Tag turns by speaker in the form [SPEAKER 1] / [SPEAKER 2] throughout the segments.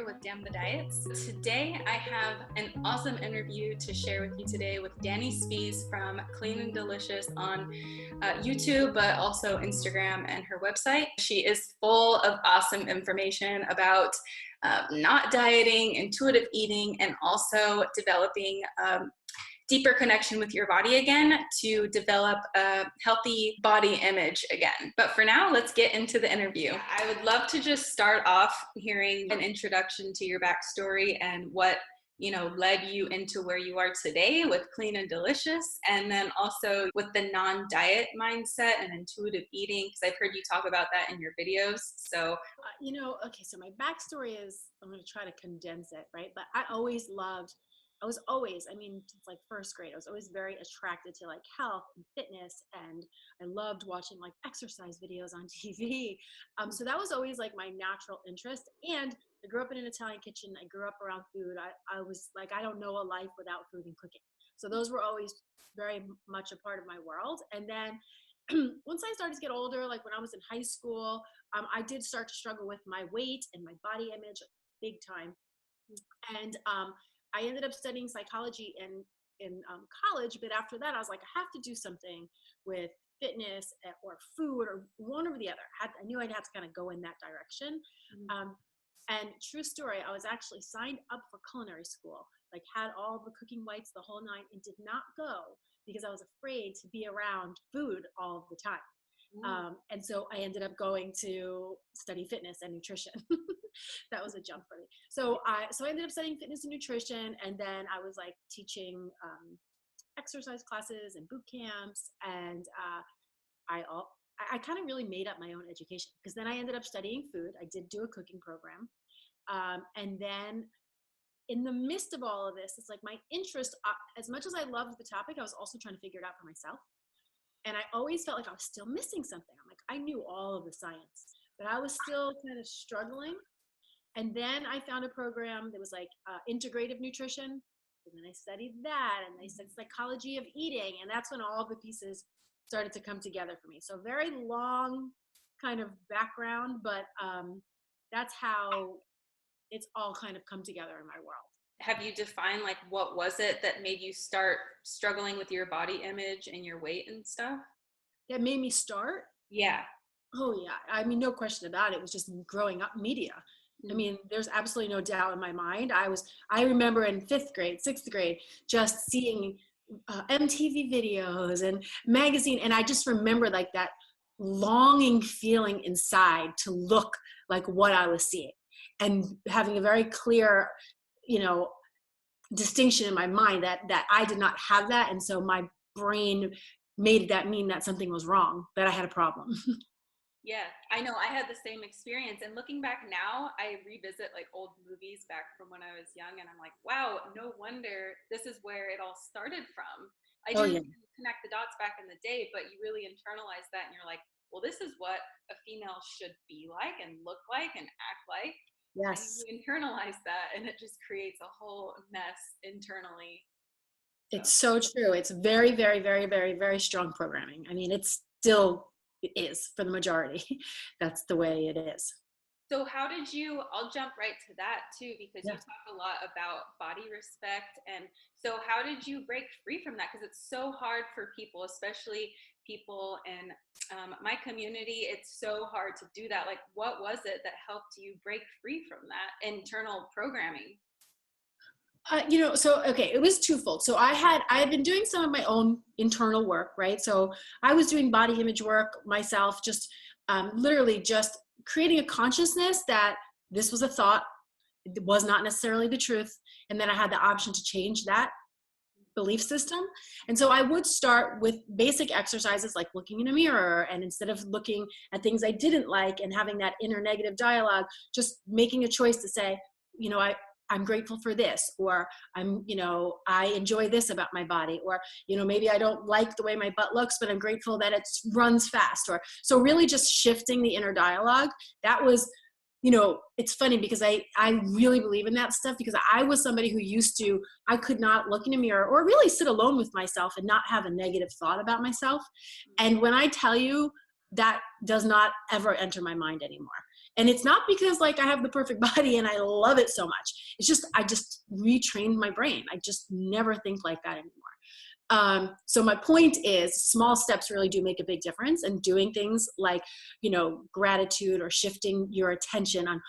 [SPEAKER 1] with Damn the Diets. Today I have an awesome interview to share with you today with Dani SPIES from Clean and Delicious on YouTube, but also Instagram and her website. She is full of awesome information about not dieting, intuitive eating, and also developing deeper connection with your body again to develop a healthy body image again. But for now, let's get into the interview. I would love to just start off hearing an introduction to your backstory and what, you know, led you into where you are today with Clean and Delicious, and then also with the non-diet mindset and intuitive eating, because I've heard you talk about that in your videos. So,
[SPEAKER 2] okay, so my backstory is, I'm going to try to condense it, right? But I was always, since like first grade, I was always very attracted to like health and fitness, and I loved watching like exercise videos on TV. So that was always like my natural interest. And I grew up in an Italian kitchen. I grew up around food. I was like, I don't know a life without food and cooking. So those were always very much a part of my world. And then once I started to get older, like when I was in high school, I did start to struggle with my weight and my body image big time. And I ended up studying psychology in college, but after that, I was like, I have to do something with fitness or food or one or the other. I knew I'd have to kind of go in that direction. Mm-hmm. And true story, I was actually signed up for culinary school, like had all the cooking whites, the whole nine, and did not go because I was afraid to be around food all of the time. And so I ended up going to study fitness and nutrition. That was a jump for me. So I ended up studying fitness and nutrition, and then I was like teaching exercise classes and boot camps, and I kind of really made up my own education, because then I ended up studying food. I did do a cooking program, and then in the midst of all of this, it's like my interest, as much as I loved the topic, I was also trying to figure it out for myself. And I always felt like I was still missing something. I'm like, I knew all of the science, but I was still kind of struggling. And then I found a program that was like integrative nutrition. And then I studied that, and I studied psychology of eating. And that's when all the pieces started to come together for me. So very long kind of background, but that's how it's all kind of come together in my world.
[SPEAKER 1] Have you defined like what was it that made you start struggling with your body image and your weight and stuff?
[SPEAKER 2] That made me start?
[SPEAKER 1] Yeah.
[SPEAKER 2] Oh yeah. No question about it. It was just growing up media. Mm-hmm. There's absolutely no doubt in my mind. I remember in 5th grade, 6th grade, just seeing MTV videos and magazine. And I just remember like that longing feeling inside to look like what I was seeing, and having a very clear, distinction in my mind that I did not have that. And so my brain made that mean that something was wrong, that I had a problem.
[SPEAKER 1] Yeah, I know. I had the same experience. And looking back now, I revisit like old movies back from when I was young, and I'm like, wow, no wonder this is where it all started from. I didn't connect the dots back in the day, but you really internalize that, and you're like, well, this is what a female should be like and look like and act like.
[SPEAKER 2] Yes.
[SPEAKER 1] And you internalize that, and it just creates a whole mess internally.
[SPEAKER 2] It's so true. It's very, very, very, very, very strong programming. It is for the majority. That's the way it is.
[SPEAKER 1] So I'll jump right to that too, because you talk a lot about body respect. And so how did you break free from that? Because it's so hard for people, especially people in my community. It's so hard to do that. Like, what was it that helped you break free from that internal programming?
[SPEAKER 2] It was twofold. So I had been doing some of my own internal work, right? So I was doing body image work myself, just literally just creating a consciousness that this was a thought, it was not necessarily the truth, and then I had the option to change that belief system. And so I would start with basic exercises like looking in a mirror, and instead of looking at things I didn't like and having that inner negative dialogue, just making a choice to say, I'm grateful for this, or I enjoy this about my body, or, maybe I don't like the way my butt looks, but I'm grateful that it runs fast. So really just shifting the inner dialogue. That was, it's funny because I really believe in that stuff, because I was somebody who I could not look in a mirror or really sit alone with myself and not have a negative thought about myself. And when I tell you, that does not ever enter my mind anymore. And it's not because like I have the perfect body and I love it so much. It's just, I just retrained my brain. I just never think like that anymore. So my point is small steps really do make a big difference, and doing things like, you know, gratitude or shifting your attention on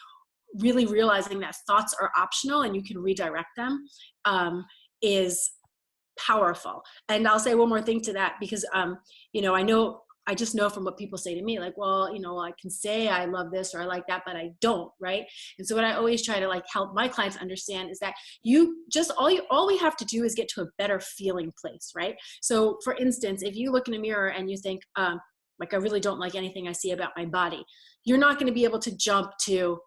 [SPEAKER 2] really realizing that thoughts are optional and you can redirect them, is powerful. And I'll say one more thing to that, because, you know, I just know from what people say to me, like, well, you know, I can say I love this or I like that, but I don't, right? And so what I always try to like help my clients understand is that you just, all we have to do is get to a better feeling place, right? So for instance, if you look in a mirror and you think, like, I really don't like anything I see about my body, you're not going to be able to jump to,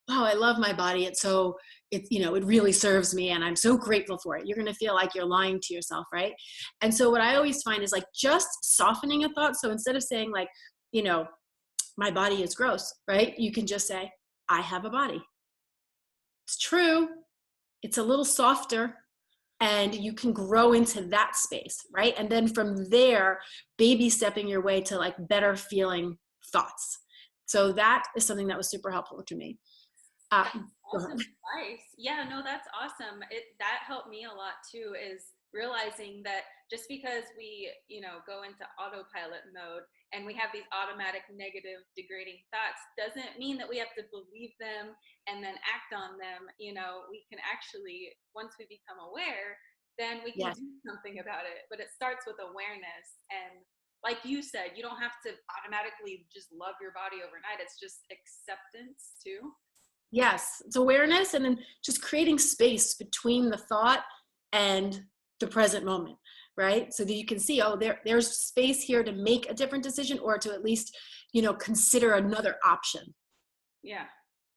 [SPEAKER 2] wow, I love my body. It's so, you know, it really serves me and I'm so grateful for it. You're going to feel like you're lying to yourself, right? And so what I always find is like just softening a thought. So instead of saying like, you know, my body is gross, right? You can just say, I have a body. It's true. It's a little softer, and you can grow into that space, right? And then from there, baby stepping your way to like better feeling thoughts. So that is something that was super helpful to me.
[SPEAKER 1] Awesome advice. Yeah, no, that's awesome. That helped me a lot too, is realizing that just because we, you know, go into autopilot mode and we have these automatic negative degrading thoughts doesn't mean that we have to believe them and then act on them. You know, we can actually, once we become aware, then we can
[SPEAKER 2] Yes.
[SPEAKER 1] do something about it. But it starts with awareness. And like you said, you don't have to automatically just love your body overnight. It's just acceptance too.
[SPEAKER 2] Yes, it's awareness, and then just creating space between the thought and the present moment, right? So that you can see, oh, there's space here to make a different decision, or to at least, you know, consider another option.
[SPEAKER 1] Yeah.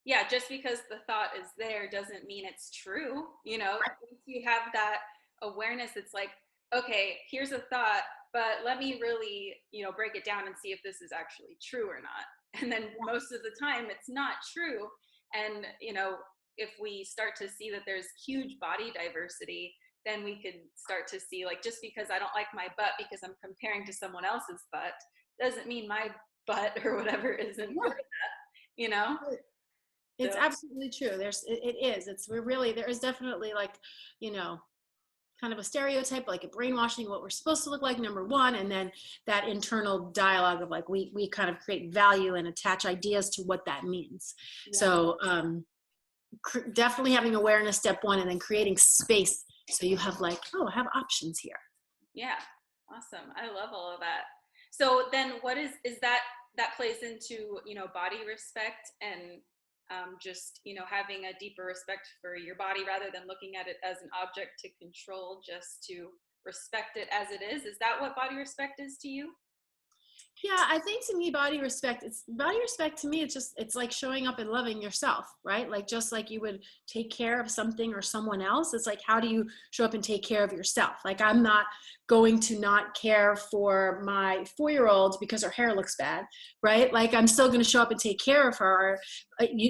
[SPEAKER 1] Yeah, just because the thought is there doesn't mean it's true. You know, once you have that awareness, it's like, okay, here's a thought, but let me really, you know, break it down and see if this is actually true or not. And then most of the time it's not true. And, you know, if we start to see that there's huge body diversity, then we could start to see, like, just because I don't like my butt because I'm comparing to someone else's butt doesn't mean my butt or whatever isn't
[SPEAKER 2] Yeah.
[SPEAKER 1] good, you know?
[SPEAKER 2] It's
[SPEAKER 1] So,
[SPEAKER 2] absolutely true. It is. We're really, there is definitely like, you know, kind of a stereotype, like a brainwashing what we're supposed to look like, number one, and then that internal dialogue of like, we kind of create value and attach ideas to what that means.
[SPEAKER 1] yeah.
[SPEAKER 2] So definitely having awareness, step one, and then creating space. So you have like, oh, I have options here.
[SPEAKER 1] Yeah. Awesome. I love all of that. So then what is that plays into, you know, body respect and just, you know, having a deeper respect for your body rather than looking at it as an object to control, just to respect it as it is. Is that what body respect is to you?
[SPEAKER 2] Yeah, I think to me, body respect, to me, it's like showing up and loving yourself, right? Like, just like you would take care of something or someone else, it's like, how do you show up and take care of yourself? Like, I'm not going to not care for my 4-year-old because her hair looks bad, right? Like, I'm still going to show up and take care of her.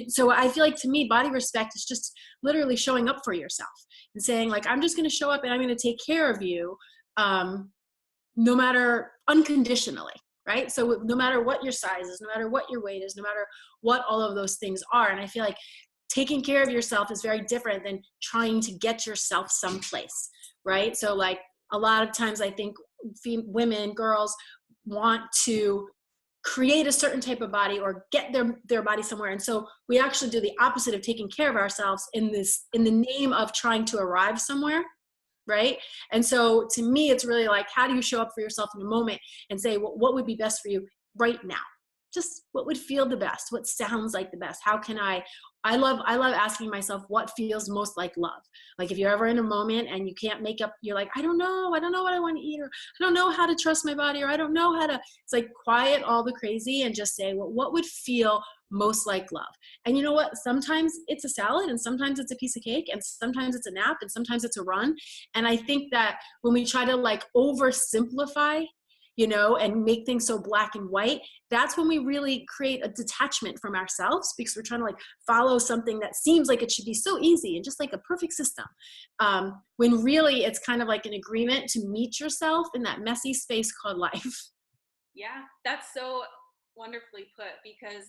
[SPEAKER 2] So I feel like to me, body respect is just literally showing up for yourself and saying like, I'm just going to show up and I'm going to take care of you, no matter, unconditionally, right? So no matter what your size is, no matter what your weight is, no matter what all of those things are. And I feel like taking care of yourself is very different than trying to get yourself someplace, right? So like a lot of times I think women, girls want to create a certain type of body or get their body somewhere. And so we actually do the opposite of taking care of ourselves in the name of trying to arrive somewhere. Right. And so to me, it's really like, how do you show up for yourself in a moment and say, well, what would be best for you right now? Just what would feel the best? What sounds like the best? How can I love asking myself what feels most like love. Like if you're ever in a moment and you can't make up, you're like, I don't know what I want to eat, or I don't know how to trust my body, or I don't know how to, it's like quiet all the crazy and just say, well, what would feel most like love? And you know what? Sometimes it's a salad, and sometimes it's a piece of cake, and sometimes it's a nap, and sometimes it's a run. And I think that when we try to like oversimplify, you know, and make things so black and white, that's when we really create a detachment from ourselves, because we're trying to like follow something that seems like it should be so easy and just like a perfect system. When really it's kind of like an agreement to meet yourself in that messy space called life.
[SPEAKER 1] Yeah, that's so wonderfully put, because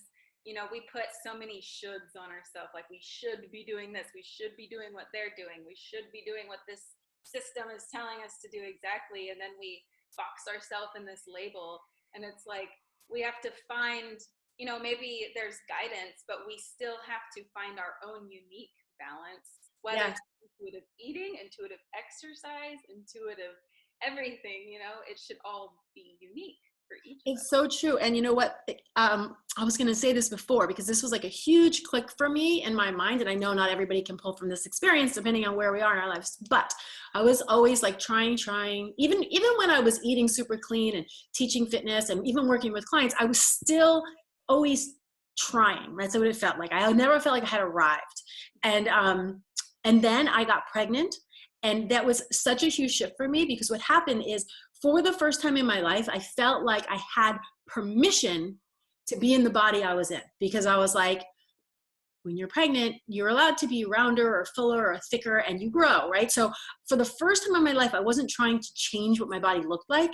[SPEAKER 1] we put so many shoulds on ourselves. Like, we should be doing this. We should be doing what they're doing. We should be doing what this system is telling us to do exactly. And then we box ourselves in this label. And it's like, we have to find, maybe there's guidance, but we still have to find our own unique balance, whether
[SPEAKER 2] Yes.
[SPEAKER 1] it's intuitive eating, intuitive exercise, intuitive everything, it should all be unique for each of
[SPEAKER 2] It's
[SPEAKER 1] us.
[SPEAKER 2] so true. And you know what? I was going to say this before because this was like a huge click for me in my mind. And I know not everybody can pull from this experience depending on where we are in our lives. But I was always like trying, even when I was eating super clean and teaching fitness and even working with clients, I was still always trying. That's what it felt like. I never felt like I had arrived. And then I got pregnant. And that was such a huge shift for me because what happened is, for the first time in my life, I felt like I had permission to be in the body I was in, because I was like, when you're pregnant, you're allowed to be rounder or fuller or thicker and you grow, right? So for the first time in my life, I wasn't trying to change what my body looked like.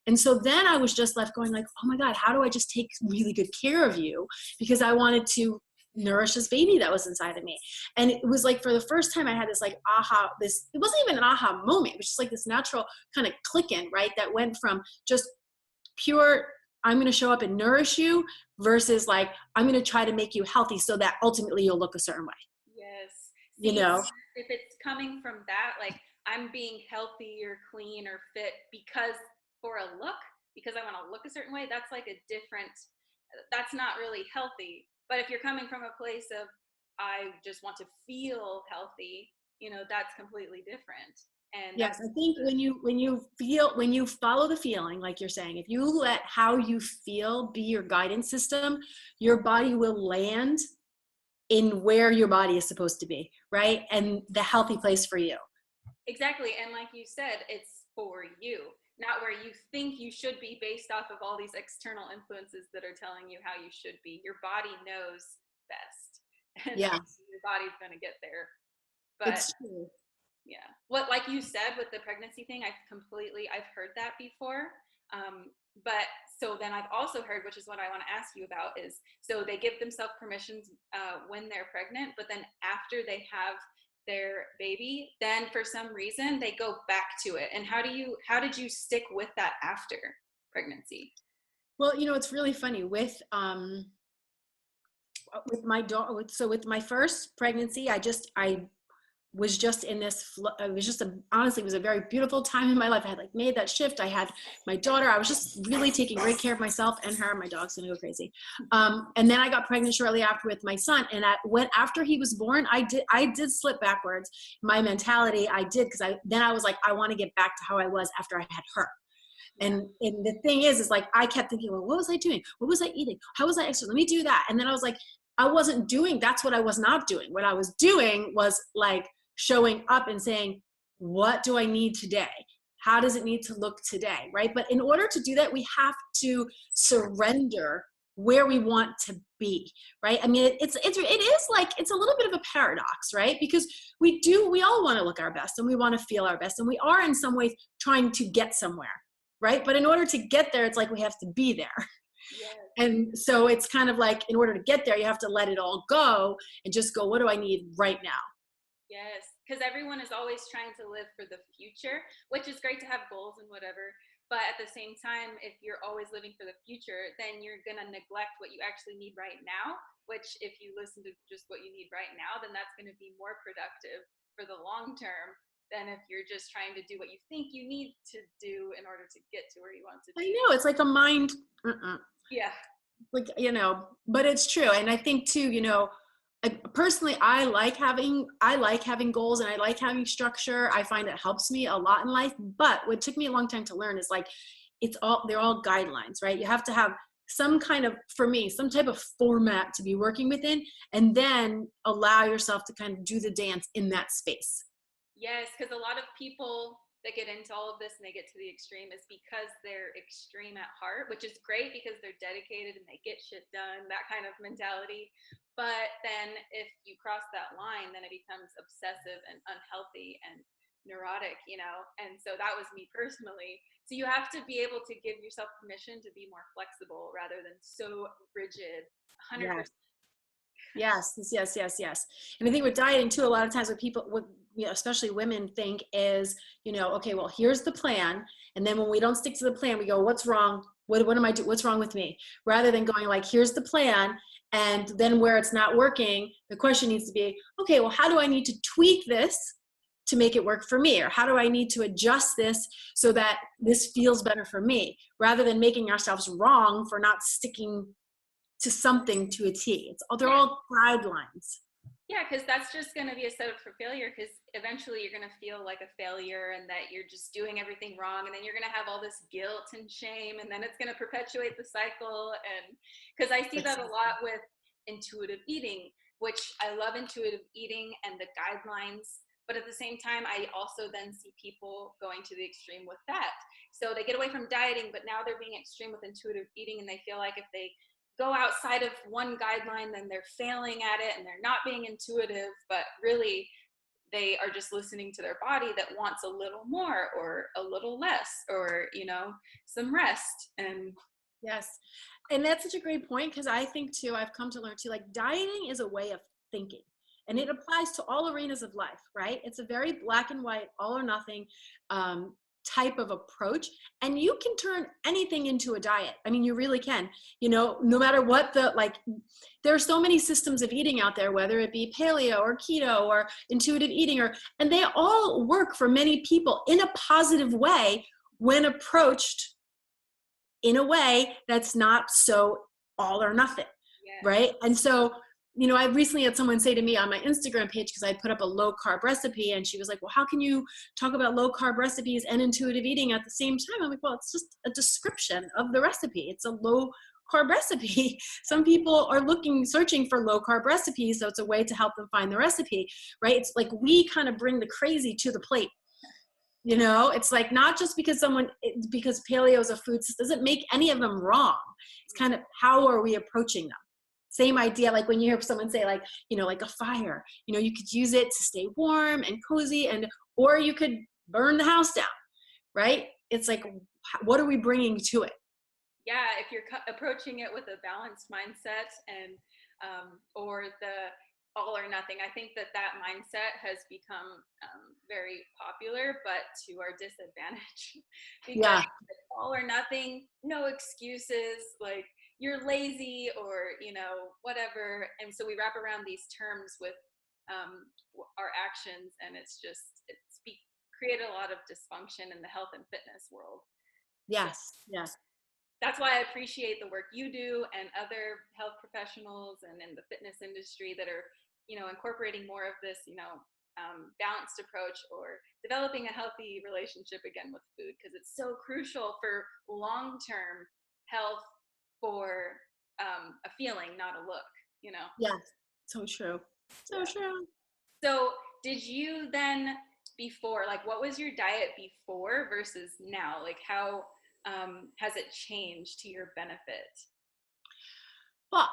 [SPEAKER 2] And so then I was just left going like, oh my God, how do I just take really good care of you? Because I wanted to nourish this baby that was inside of me. And it was like, for the first time I had this like it wasn't even an aha moment. It was just like this natural kind of click in, right? That went from just pure, I'm going to show up and nourish you, versus like, I'm going to try to make you healthy so that ultimately you'll look a certain way.
[SPEAKER 1] Yes.
[SPEAKER 2] You
[SPEAKER 1] See,
[SPEAKER 2] know?
[SPEAKER 1] if it's coming from that, like, I'm being healthy or clean or fit because for a look, because I want to look a certain way, that's like a different, that's not really healthy. But if you're coming from a place of, I just want to feel healthy, that's completely different. And
[SPEAKER 2] Yes,
[SPEAKER 1] that's
[SPEAKER 2] I think when you follow the feeling, like you're saying, if you let how you feel be your guidance system, your body will land in where your body is supposed to be, right? And the healthy place for you.
[SPEAKER 1] exactly. And like you said, it's for you, not where you think you should be based off of all these external influences that are telling you how you should be. Your body knows best, and
[SPEAKER 2] Yeah,
[SPEAKER 1] your body's going to get there. But
[SPEAKER 2] it's true.
[SPEAKER 1] yeah, what, like you said with the pregnancy thing, I've heard that before. But so then I've also heard, which is what I want to ask you about, is so they give themselves permissions when they're pregnant, but then after they have their baby, then for some reason they go back to it. And how did you stick with that after pregnancy?
[SPEAKER 2] Well, it's really funny with my daughter. With my first pregnancy, I was just in this, it was just honestly, it was a very beautiful time in my life. I had like made that shift. I had my daughter. I was just really taking great care of myself and her. My dog's gonna go crazy. And then I got pregnant shortly after with my son. And after he was born, I did slip backwards. My mentality, I did, because then I was like, I want to get back to how I was after I had her.
[SPEAKER 1] Yeah.
[SPEAKER 2] And the thing is like, I kept thinking, well, what was I doing? What was I eating? How was I exercising? Let me do that. And then I was like, I wasn't doing, that's what I was not doing. What I was doing was like showing up and saying, what do I need today? How does it need to look today? Right. But in order to do that, we have to surrender where we want to be. Right. I mean, it is like, it's a little bit of a paradox, right? Because we all want to look our best and we want to feel our best. And we are in some ways trying to get somewhere. Right. But in order to get there, it's like we have to be there.
[SPEAKER 1] Yes.
[SPEAKER 2] And so it's kind of like, in order to get there, you have to let it all go and just go, what do I need right now?
[SPEAKER 1] Yes, because everyone is always trying to live for the future, which is great to have goals and whatever. But at the same time, if you're always living for the future, then you're going to neglect what you actually need right now, which, if you listen to just what you need right now, then that's going to be more productive for the long term than if you're just trying to do what you think you need to do in order to get to where you want to
[SPEAKER 2] I
[SPEAKER 1] be.
[SPEAKER 2] know it's like a mind,
[SPEAKER 1] Yeah.
[SPEAKER 2] like, but it's true. And I think too, personally, I like having goals and I like having structure. I find it helps me a lot in life. But what took me a long time to learn is like, they're all guidelines, right? You have to have some kind of, for me, some type of format to be working within, and then allow yourself to kind of do the dance in that space.
[SPEAKER 1] Yes, because a lot of people that get into all of this and they get to the extreme is because they're extreme at heart, which is great because they're dedicated and they get shit done, that kind of mentality. But then if you cross that line, then it becomes obsessive and unhealthy and neurotic, and so that was me personally. So you have to be able to give yourself permission to be more flexible rather than so rigid,
[SPEAKER 2] Yeah.
[SPEAKER 1] 100%.
[SPEAKER 2] Yes, yes, yes, yes. And I think with dieting too, a lot of times what people, especially women, think is, okay, well, here's the plan, and then when we don't stick to the plan, we go, what's wrong? What am I doing? What's wrong with me? Rather than going like, here's the plan, and then where it's not working, the question needs to be, okay, well, how do I need to tweak this to make it work for me? Or how do I need to adjust this so that this feels better for me? Rather than making ourselves wrong for not sticking to something to a T. They're all guidelines.
[SPEAKER 1] Yeah, because that's just going to be a setup for failure, because eventually you're going to feel like a failure and that you're just doing everything wrong. And then you're going to have all this guilt and shame. And then it's going to perpetuate the cycle. And because I see that a lot with intuitive eating, which I love intuitive eating and the guidelines. But at the same time, I also then see people going to the extreme with that. So they get away from dieting, but now they're being extreme with intuitive eating. And they feel like if they go outside of one guideline, then they're failing at it and they're not being intuitive, but really they are just listening to their body that wants a little more or a little less, or some rest. And
[SPEAKER 2] yes, and that's such a great point, because I think too, I've come to learn too, like dieting is a way of thinking, and it applies to all arenas of life, right? It's a very black and white, all or nothing type of approach, and you can turn anything into a diet. I mean, you really can, no matter what there are so many systems of eating out there, whether it be paleo or keto or intuitive eating, and they all work for many people in a positive way when approached in a way that's not so all or nothing.
[SPEAKER 1] yeah.
[SPEAKER 2] Right. And so, I recently had someone say to me on my Instagram page, because I put up a low carb recipe, and she was like, well, how can you talk about low carb recipes and intuitive eating at the same time? I'm like, well, it's just a description of the recipe. It's a low carb recipe. Some people are searching for low carb recipes. So it's a way to help them find the recipe, right? It's like we kind of bring the crazy to the plate. It's like not just because because paleo is a food system doesn't make any of them wrong. It's kind of how are we approaching them? Same idea, like when you hear someone say like a fire, you could use it to stay warm and cozy, or you could burn the house down, right? It's like, what are we bringing to it?
[SPEAKER 1] Yeah, if you're approaching it with a balanced mindset and or the all or nothing, I think that mindset has become very popular, but to our disadvantage. Because
[SPEAKER 2] Yeah.
[SPEAKER 1] all or nothing, no excuses, like you're lazy or whatever, and so we wrap around these terms with our actions, and it's created a lot of dysfunction in the health and fitness world.
[SPEAKER 2] Yes. Yes.
[SPEAKER 1] That's why I appreciate the work you do and other health professionals and in the fitness industry that are, incorporating more of this, balanced approach, or developing a healthy relationship again with food, because it's so crucial for long-term health, for a feeling, not a look.
[SPEAKER 2] Yes. So true. So true.
[SPEAKER 1] So did you then, before, like, what was your diet before versus now? Like, how has it changed to your benefit?
[SPEAKER 2] Well,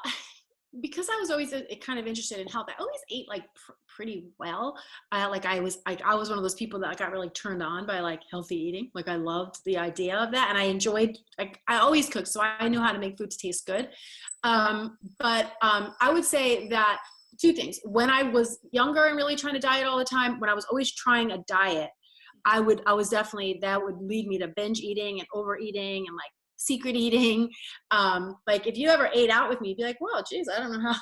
[SPEAKER 2] because I was always kind of interested in health, I always ate like pretty well. I was one of those people that got really turned on by like healthy eating. Like I loved the idea of that, and I enjoyed. I always cooked, so I knew how to make food to taste good. But I would say that two things. When I was younger and really trying to diet all the time, when I was always trying a diet, I was definitely, that would lead me to binge eating and overeating and like secret eating. Like if you ever ate out with me, you'd be like, well, geez, I don't know how.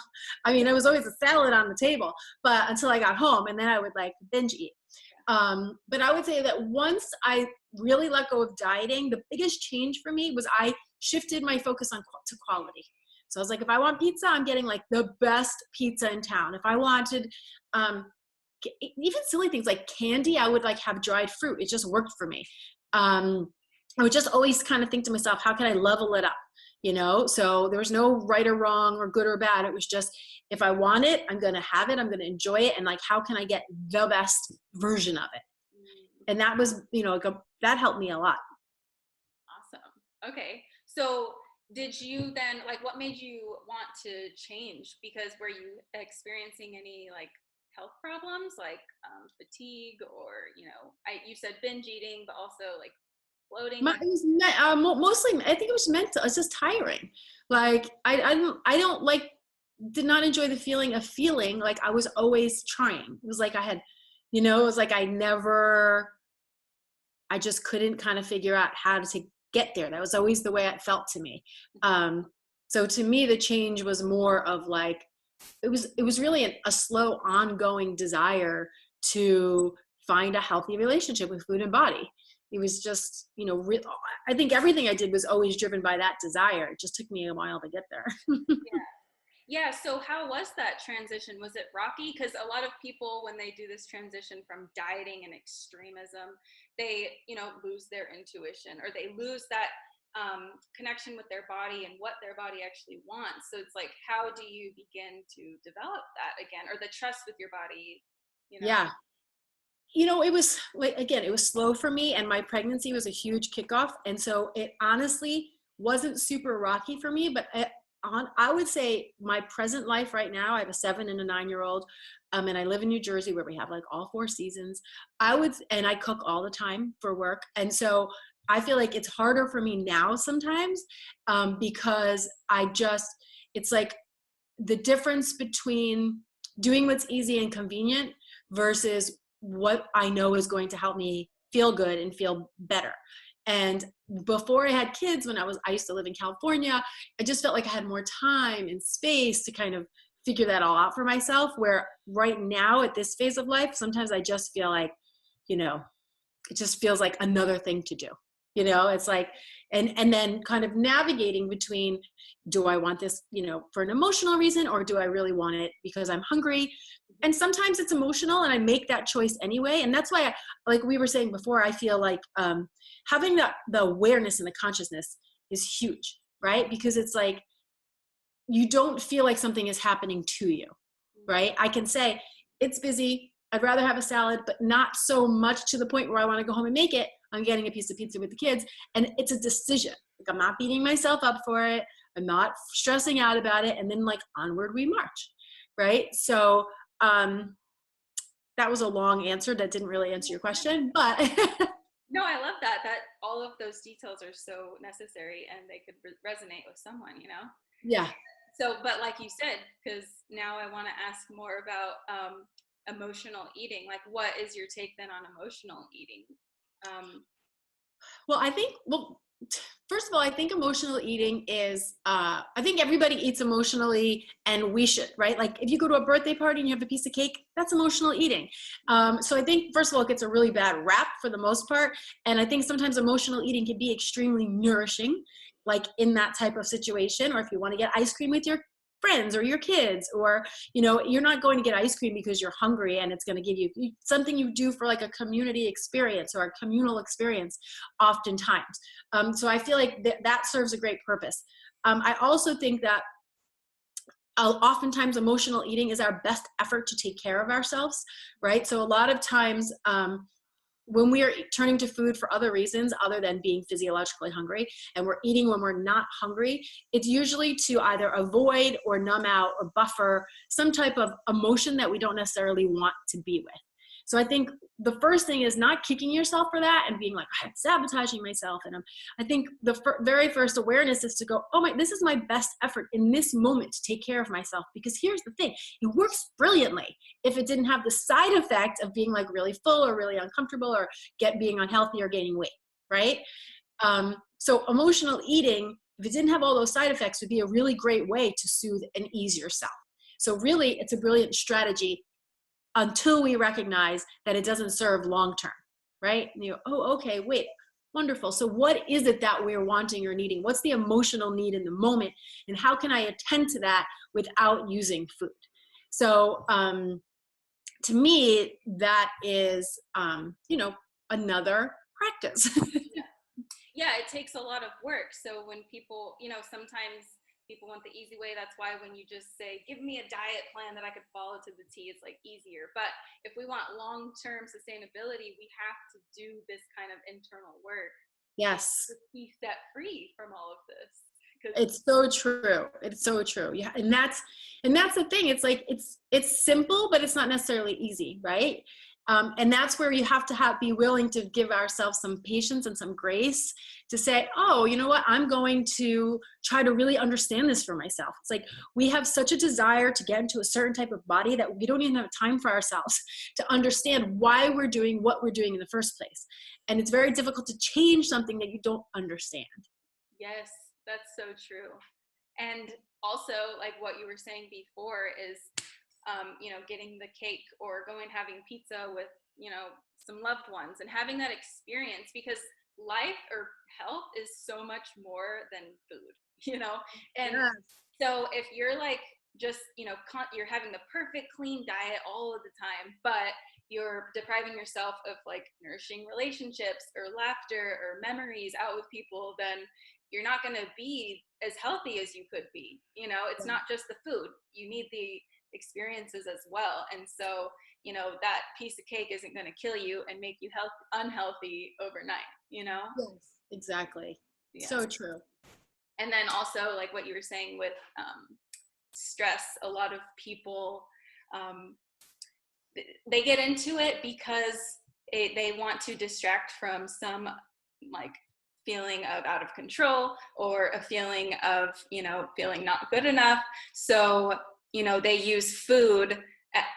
[SPEAKER 2] I mean, it was always a salad on the table, but until I got home, and then I would like binge eat. But I would say that once I really let go of dieting, the biggest change for me was I shifted my focus to quality. So I was like, if I want pizza, I'm getting like the best pizza in town. If I wanted, even silly things like candy, I would like have dried fruit. It just worked for me. I would just always kind of think to myself, how can I level it up? So there was no right or wrong or good or bad. It was just, if I want it, I'm going to have it. I'm going to enjoy it. And like, how can I get the best version of it? And that was, that helped me a lot.
[SPEAKER 1] Awesome. Okay. So did you then, like, what made you want to change? Because were you experiencing any like health problems like fatigue, or, you said binge eating, but also like bloating, like.
[SPEAKER 2] It was mostly, I think it was mental. It's just tiring. Like I don't like, did not enjoy the feeling of feeling like I was always trying. It was like I had, it was like I just couldn't kind of figure out how to get there. That was always the way it felt to me. So to me, the change was more of like, it was really a slow ongoing desire to find a healthy relationship with food and body. It was just, I think everything I did was always driven by that desire. It just took me a while to get there.
[SPEAKER 1] Yeah. Yeah. So how was that transition? Was it rocky? Because a lot of people, when they do this transition from dieting and extremism, they, lose their intuition, or they lose that connection with their body and what their body actually wants. So it's like, how do you begin to develop that again, or the trust with your body,
[SPEAKER 2] Yeah. It was like, again, it was slow for me, and my pregnancy was a huge kickoff. And so it honestly wasn't super rocky for me, but I would say my present life right now, I have a 7 and a 9-year-old, and I live in New Jersey where we have like all 4 seasons. And I cook all the time for work. And so I feel like it's harder for me now sometimes, because it's like the difference between doing what's easy and convenient versus what I know is going to help me feel good and feel better. And before I had kids, I used to live in California, I just felt like I had more time and space to kind of figure that all out for myself. Where right now at this phase of life, sometimes I just feel like, it just feels like another thing to do. It's like, and then kind of navigating between, do I want this, for an emotional reason, or do I really want it because I'm hungry? And sometimes it's emotional and I make that choice anyway. And that's why, like we were saying before, I feel like having the awareness and the consciousness is huge, right? Because it's like, you don't feel like something is happening to you, right? I can say, it's busy, I'd rather have a salad, but not so much to the point where I want to go home and make it. I'm getting a piece of pizza with the kids, and it's a decision. Like, I'm not beating myself up for it. I'm not stressing out about it. And then like onward we march, right? So that was a long answer that didn't really answer your question, but
[SPEAKER 1] No, I love that all of those details are so necessary, and they could resonate with someone.
[SPEAKER 2] yeah.
[SPEAKER 1] So, but like you said, because now I want to ask more about emotional eating. Like, what is your take then on emotional eating?
[SPEAKER 2] Well, first of all, I think emotional eating is, I think everybody eats emotionally, and we should, right? Like if you go to a birthday party and you have a piece of cake, that's emotional eating. So I think, first of all, it gets a really bad rap for the most part. And I think sometimes emotional eating can be extremely nourishing, like in that type of situation, or if you want to get ice cream with your friends or your kids, or you're not going to get ice cream because you're hungry and it's going to give you something you do for like a community experience or a communal experience oftentimes. So I feel like that serves a great purpose. I also think that oftentimes emotional eating is our best effort to take care of ourselves, right? So a lot of times when we are turning to food for other reasons other than being physiologically hungry, and we're eating when we're not hungry, it's usually to either avoid or numb out or buffer some type of emotion that we don't necessarily want to be with. So I think the first thing is not kicking yourself for that and being like, I'm sabotaging myself. And I think the very first awareness is to go, oh my, this is my best effort in this moment to take care of myself. Because here's the thing, it works brilliantly if it didn't have the side effect of being like really full or really uncomfortable or being unhealthy or gaining weight, right? So emotional eating, if it didn't have all those side effects, would be a really great way to soothe and ease yourself. So really, it's a brilliant strategy until we recognize that it doesn't serve long-term, right? And you go, oh, okay, wait, wonderful. So what is it that we're wanting or needing? What's the emotional need in the moment? And how can I attend to that without using food? So to me, that is, another practice.
[SPEAKER 1] Yeah, it takes a lot of work. So when people, sometimes people want the easy way. That's why when you just say, give me a diet plan that I could follow to the T, it's like easier. But if we want long-term sustainability, we have to do this kind of internal work.
[SPEAKER 2] Yes.
[SPEAKER 1] To be set free from all of this. because
[SPEAKER 2] It's so true. It's so true. Yeah. And that's the thing. It's like, it's simple, but it's not necessarily easy. Right. And that's where you have to be willing to give ourselves some patience and some grace to say, oh, you know what, I'm going to try to really understand this for myself. It's like, we have such a desire to get into a certain type of body that we don't even have time for ourselves to understand why we're doing what we're doing in the first place. And it's very difficult to change something that you don't understand.
[SPEAKER 1] yes, that's so true. And also, like what you were saying before is, getting the cake or going having pizza with, some loved ones and having that experience, because life or health is so much more than food, And
[SPEAKER 2] Yes.
[SPEAKER 1] so if you're like just, you're having the perfect clean diet all of the time, but you're depriving yourself of like nourishing relationships or laughter or memories out with people, then you're not going to be as healthy as you could be. It's not just the food. You need the experiences as well. And so, that piece of cake isn't going to kill you and make you unhealthy overnight,
[SPEAKER 2] Yes, exactly.
[SPEAKER 1] Yeah.
[SPEAKER 2] So true.
[SPEAKER 1] And then also like what you were saying with stress, a lot of people, they get into it because they want to distract from some like feeling of out of control or a feeling of, feeling not good enough. So, they use food,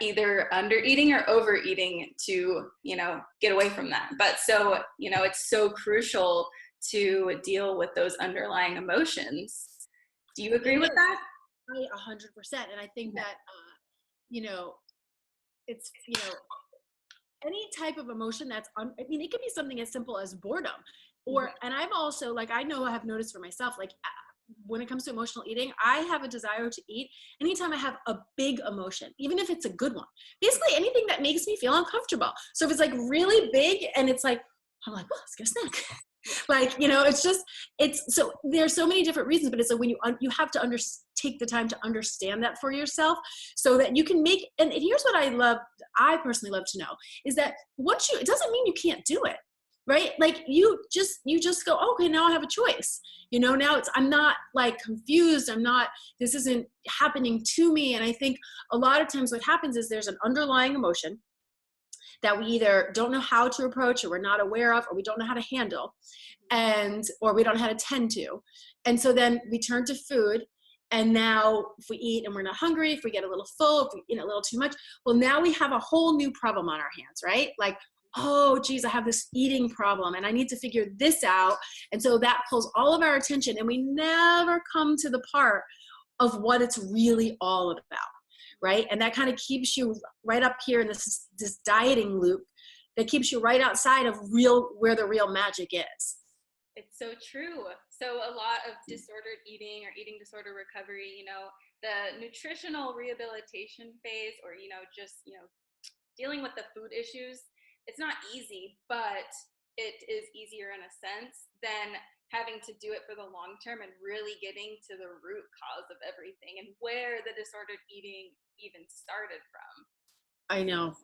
[SPEAKER 1] either under eating or overeating to, get away from that. But so, it's so crucial to deal with those underlying emotions. Do you agree with that?
[SPEAKER 2] I 100%. And I think that, it's, any type of emotion that's, it could be something as simple as boredom or, and I've also, like, I know I have noticed for myself, like when it comes to emotional eating, I have a desire to eat anytime I have a big emotion, even if it's a good one, basically anything that makes me feel uncomfortable. So if it's like really big and it's like, I'm like, well, let's get a snack. Like, so there's so many different reasons, but it's like when you have to take the time to understand that for yourself so that you can make, and here's what I personally love to know is that it doesn't mean you can't do it, right? Like you just go, okay, now I have a choice. Now I'm not like confused. This isn't happening to me. And I think a lot of times what happens is there's an underlying emotion that we either don't know how to approach or we're not aware of, or we don't know how to handle or we don't know how to tend to. And so then we turn to food. And now if we eat and we're not hungry, if we get a little full, if we eat a little too much, well, now we have a whole new problem on our hands, right? Like, oh, geez, I have this eating problem and I need to figure this out. And so that pulls all of our attention and we never come to the part of what it's really all about, right? And that kind of keeps you right up here in this dieting loop that keeps you right outside of where the real magic is.
[SPEAKER 1] It's so true. So a lot of disordered eating or eating disorder recovery, the nutritional rehabilitation phase or, just, dealing with the food issues, it's not easy, but it is easier in a sense than having to do it for the long term and really getting to the root cause of everything and where the disordered eating even started from.
[SPEAKER 2] I know.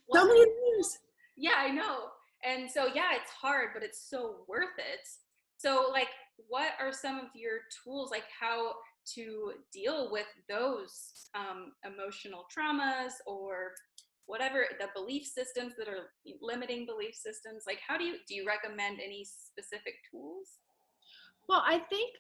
[SPEAKER 1] Well,
[SPEAKER 2] so many years.
[SPEAKER 1] Yeah, I know. And so, yeah, it's hard, but it's so worth it. So, like, what are some of your tools, like how to deal with those emotional traumas or whatever, the belief systems that are limiting belief systems? Like, do you recommend any specific tools?
[SPEAKER 2] Well, I think,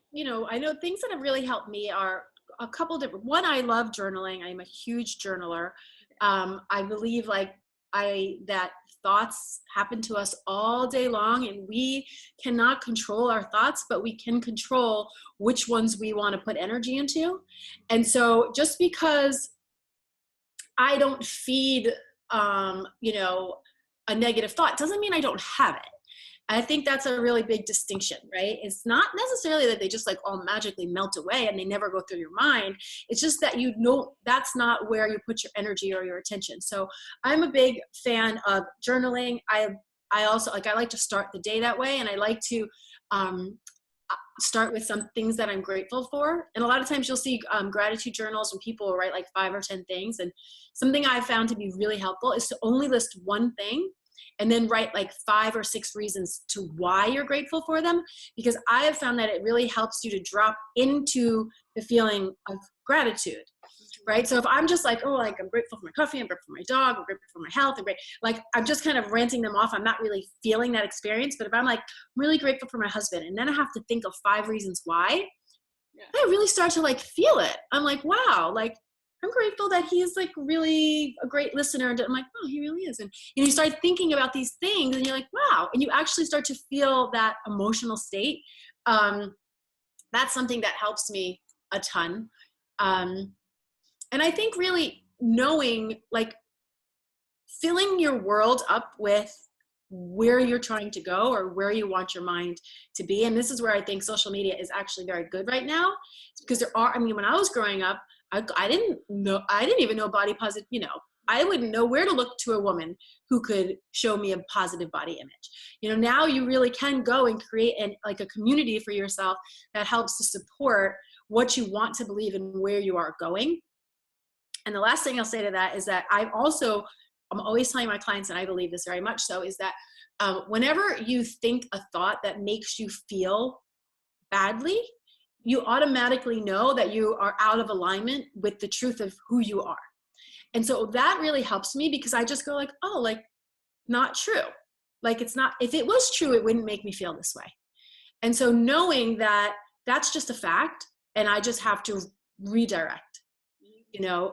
[SPEAKER 2] I know things that have really helped me are a couple different. One, I love journaling. I'm a huge journaler. I believe that thoughts happen to us all day long and we cannot control our thoughts, but we can control which ones we want to put energy into. And so just because I don't feed, a negative thought doesn't mean I don't have it. I think that's a really big distinction, right? It's not necessarily that they just like all magically melt away and they never go through your mind. It's just that that's not where you put your energy or your attention. So I'm a big fan of journaling. I also I like to start the day that way, and I like to start with some things that I'm grateful for. And a lot of times you'll see gratitude journals when people write like 5 or 10 things. And something I found to be really helpful is to only list one thing and then write like 5 or 6 reasons to why you're grateful for them, because I have found that it really helps you to drop into the feeling of gratitude. Right. So if I'm just like, oh, like I'm grateful for my coffee, I'm grateful for my dog, I'm grateful for my health, like I'm just kind of ranting them off. I'm not really feeling that experience. But if I'm like, I'm really grateful for my husband, and then I have to think of 5 reasons why, I really start to like feel it. I'm like, wow, like I'm grateful that he's like really a great listener. And I'm like, oh, he really is. And you start thinking about these things and you're like, wow. And you actually start to feel that emotional state. That's something that helps me a ton. And I think really knowing, like, filling your world up with where you're trying to go or where you want your mind to be. And this is where I think social media is actually very good right now, because when I was growing up, I didn't even know body positive, I wouldn't know where to look to a woman who could show me a positive body image. Now you really can go and create a community for yourself that helps to support what you want to believe and where you are going. And the last thing I'll say to that is that I'm always telling my clients, and I believe this very much so, is that whenever you think a thought that makes you feel badly, you automatically know that you are out of alignment with the truth of who you are. And so that really helps me, because I just go like, oh, like, not true. Like, it's not, if it was true, it wouldn't make me feel this way. And so knowing that that's just a fact, and I just have to redirect.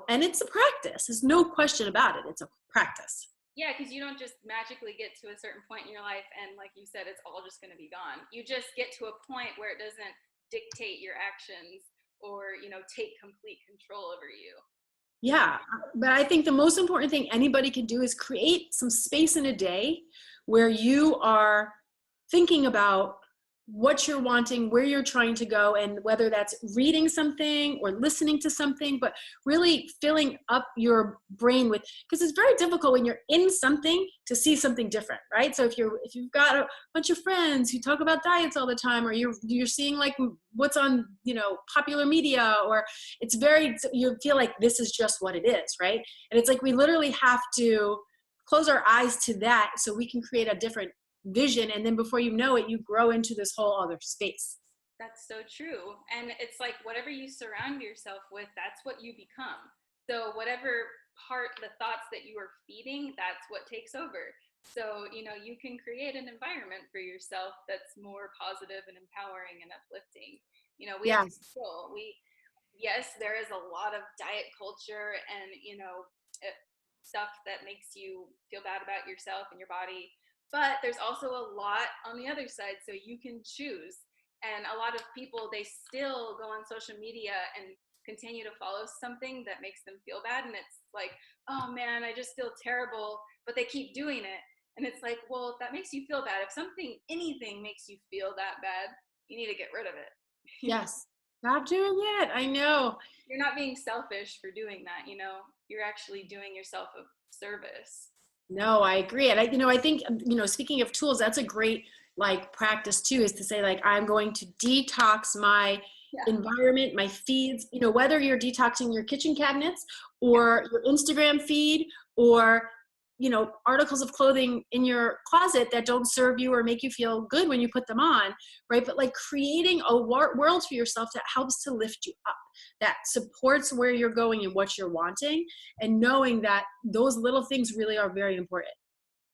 [SPEAKER 2] And it's a practice. There's no question about it. It's a practice.
[SPEAKER 1] Yeah, because you don't just magically get to a certain point in your life and, like you said, it's all just going to be gone. You just get to a point where it doesn't dictate your actions or, take complete control over you.
[SPEAKER 2] Yeah, but I think the most important thing anybody can do is create some space in a day where you are thinking about what you're wanting, where you're trying to go, and whether that's reading something or listening to something, but really filling up your brain with, because it's very difficult when you're in something to see something different, right? So if you've got a bunch of friends who talk about diets all the time, or you're seeing like what's on, popular media, or you feel like this is just what it is, right? And it's like we literally have to close our eyes to that so we can create a different vision, and then before you know it, you grow into this whole other space.
[SPEAKER 1] That's so true. And it's like whatever you surround yourself with, that's what you become. So whatever the thoughts that you are feeding, that's what takes over. So, you can create an environment for yourself that's more positive and empowering and uplifting. We have control. Yes, there is a lot of diet culture and, stuff that makes you feel bad about yourself and your body. But there's also a lot on the other side, so you can choose. And a lot of people, they still go on social media and continue to follow something that makes them feel bad. And it's like, oh man, I just feel terrible, but they keep doing it. And it's like, well, if that makes you feel bad, if anything makes you feel that bad, you need to get rid of it.
[SPEAKER 2] Yes. Stop doing it. I know.
[SPEAKER 1] You're not being selfish for doing that, you're actually doing yourself a service.
[SPEAKER 2] No, I agree. And I think, speaking of tools, that's a great practice too, is to say like, I'm going to detox my environment, my feeds, whether you're detoxing your kitchen cabinets or your Instagram feed, or, articles of clothing in your closet that don't serve you or make you feel good when you put them on, right? But like creating a world for yourself that helps to lift you up, that supports where you're going and what you're wanting, and knowing that those little things really are very important.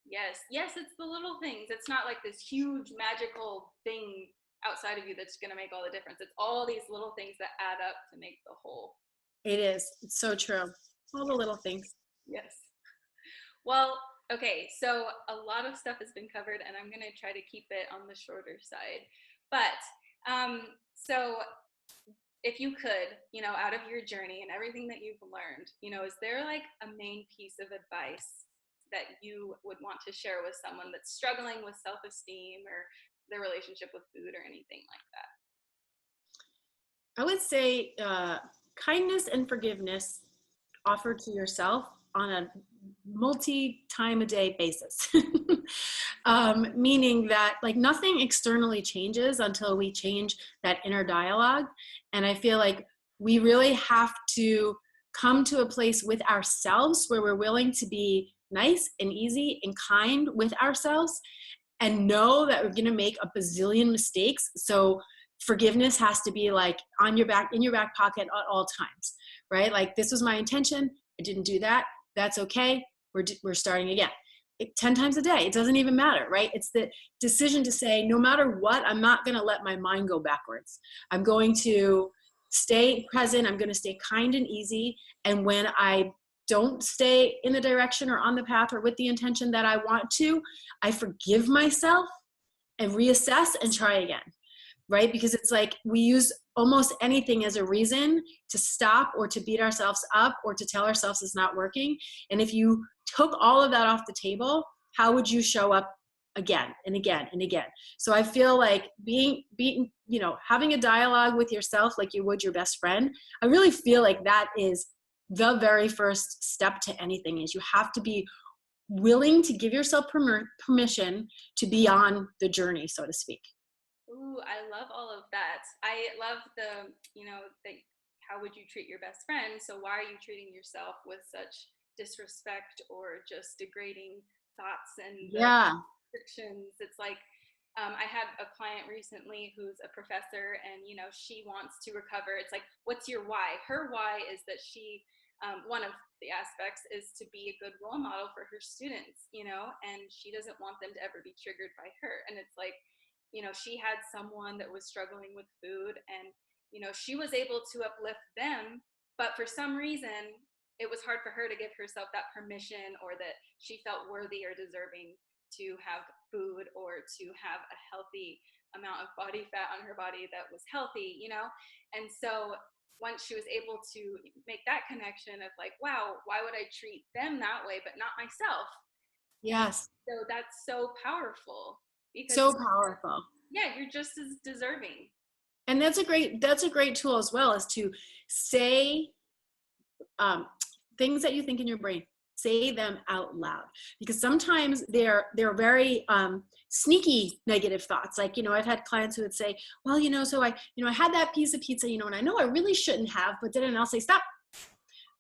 [SPEAKER 1] Yes, it's the little things. It's not like this huge magical thing outside of you that's going to make all the difference. It's all these little things that add up to make the whole.
[SPEAKER 2] It is. It's so true. All the little things.
[SPEAKER 1] Yes. Well, okay, so a lot of stuff has been covered, and I'm going to try to keep it on the shorter side. But so if you could, out of your journey and everything that you've learned, is there like a main piece of advice that you would want to share with someone that's struggling with self-esteem or their relationship with food or anything like that?
[SPEAKER 2] I would say kindness and forgiveness offered to yourself on a multi-time-a-day basis. Meaning that like nothing externally changes until we change that inner dialogue. And I feel like we really have to come to a place with ourselves where we're willing to be nice and easy and kind with ourselves, and know that we're going to make a bazillion mistakes. So forgiveness has to be like on your back, in your back pocket at all times, right? Like, this was my intention. I didn't do that. That's okay. We're starting again. 10 times a day. It doesn't even matter, right? It's the decision to say, no matter what, I'm not going to let my mind go backwards. I'm going to stay present. I'm going to stay kind and easy. And when I don't stay in the direction or on the path or with the intention that I want to, I forgive myself and reassess and try again, right? Because it's like we use almost anything as a reason to stop or to beat ourselves up or to tell ourselves it's not working. And if you took all of that off the table, how would you show up again and again and again? So I feel like being, having a dialogue with yourself like you would your best friend, I really feel like that is the very first step to anything. Is you have to be willing to give yourself permission to be on the journey, so to speak.
[SPEAKER 1] Ooh, I love all of that. I love the how would you treat your best friend? So why are you treating yourself with such disrespect or just degrading thoughts and the
[SPEAKER 2] Yeah.
[SPEAKER 1] restrictions? It's like, I had a client recently who's a professor, and she wants to recover. It's like, what's your why? Her why is that one of the aspects is to be a good role model for her students, and she doesn't want them to ever be triggered by her. And it's like, she had someone that was struggling with food, and she was able to uplift them, but for some reason it was hard for her to give herself that permission, or that she felt worthy or deserving to have food or to have a healthy amount of body fat on her body that was healthy. And so once she was able to make that connection of like, wow, why would I treat them that way but not myself? And
[SPEAKER 2] Yes.
[SPEAKER 1] so that's so powerful, because
[SPEAKER 2] So powerful.
[SPEAKER 1] yeah, you're just as deserving.
[SPEAKER 2] And that's a great tool as well, is to say um, things that you think in your brain, say them out loud, because sometimes they're very sneaky negative thoughts. Like, I've had clients who would say, well, so I had that piece of pizza, and I know I really shouldn't have, but then I'll say, stop.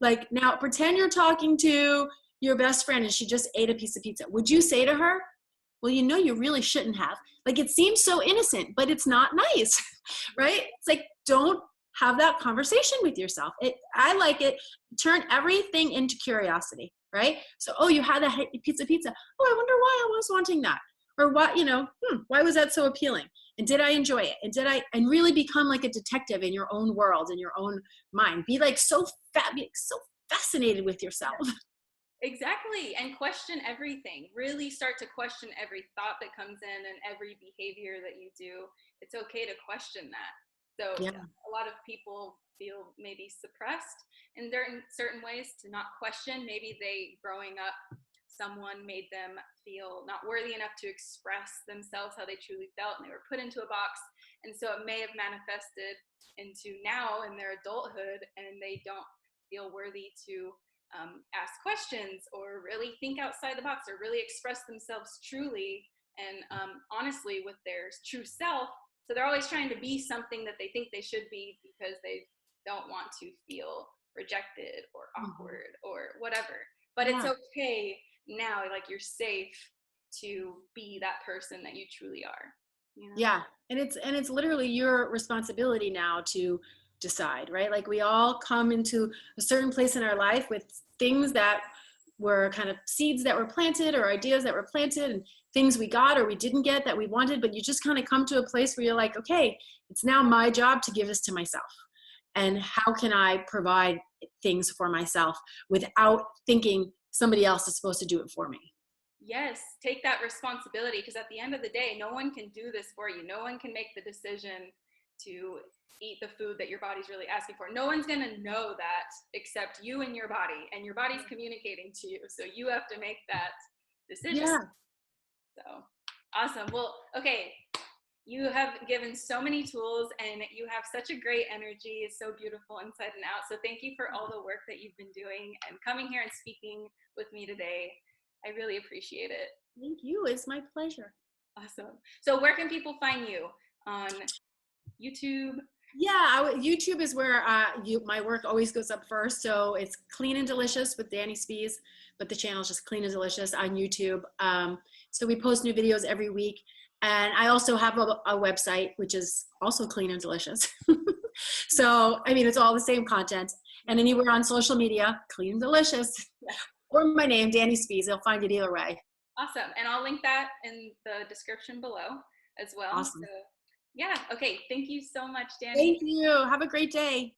[SPEAKER 2] Like, now pretend you're talking to your best friend and she just ate a piece of pizza. Would you say to her, well, you really shouldn't have? Like, it seems so innocent, but it's not nice, right? It's like, don't have that conversation with yourself. I like it. Turn everything into curiosity, right? So, oh, you had that pizza. Oh, I wonder why I was wanting that. Or what, why was that so appealing? And did I enjoy it? And really become like a detective in your own world, in your own mind. Be like so fascinated with yourself.
[SPEAKER 1] Exactly. And question everything. Really start to question every thought that comes in and every behavior that you do. It's okay to question that. So
[SPEAKER 2] Yeah.
[SPEAKER 1] a lot of people feel maybe suppressed in certain ways to not question. Maybe growing up, someone made them feel not worthy enough to express themselves how they truly felt, and they were put into a box. And so it may have manifested into now in their adulthood, and they don't feel worthy to ask questions or really think outside the box or really express themselves truly and honestly with their true self. So they're always trying to be something that they think they should be because they don't want to feel rejected or awkward or whatever. But it's okay now, like, you're safe to be that person that you truly are.
[SPEAKER 2] Yeah. And it's literally your responsibility now to decide, right? Like, we all come into a certain place in our life with things that were kind of seeds that were planted, or ideas that were planted, and things we got or we didn't get that we wanted. But you just kind of come to a place where you're like, okay, it's now my job to give this to myself. And how can I provide things for myself without thinking somebody else is supposed to do it for me?
[SPEAKER 1] Yes, take that responsibility, because at the end of the day, no one can do this for you. No one can make the decision to eat the food that your body's really asking for. No one's going to know that except you and your body's communicating to you. So you have to make that decision.
[SPEAKER 2] Yeah.
[SPEAKER 1] So awesome. Well, okay. You have given so many tools, and you have such a great energy. It's so beautiful inside and out. So thank you for all the work that you've been doing and coming here and speaking with me today. I really appreciate it.
[SPEAKER 2] Thank you. It's my pleasure.
[SPEAKER 1] Awesome. So where can people find you? On YouTube?
[SPEAKER 2] Yeah, YouTube is where my work always goes up first. So it's Clean and Delicious with Dani SPIES, but the channel is just Clean and Delicious on YouTube. So we post new videos every week. And I also have a website, which is also Clean and Delicious. So, I mean, it's all the same content. And anywhere on social media, Clean and Delicious, or my name, Dani SPIES. They'll find it either way.
[SPEAKER 1] Awesome. And I'll link that in the description below as well.
[SPEAKER 2] Awesome.
[SPEAKER 1] So yeah. Okay. Thank you so much, Dani.
[SPEAKER 2] Thank you. Have a great day.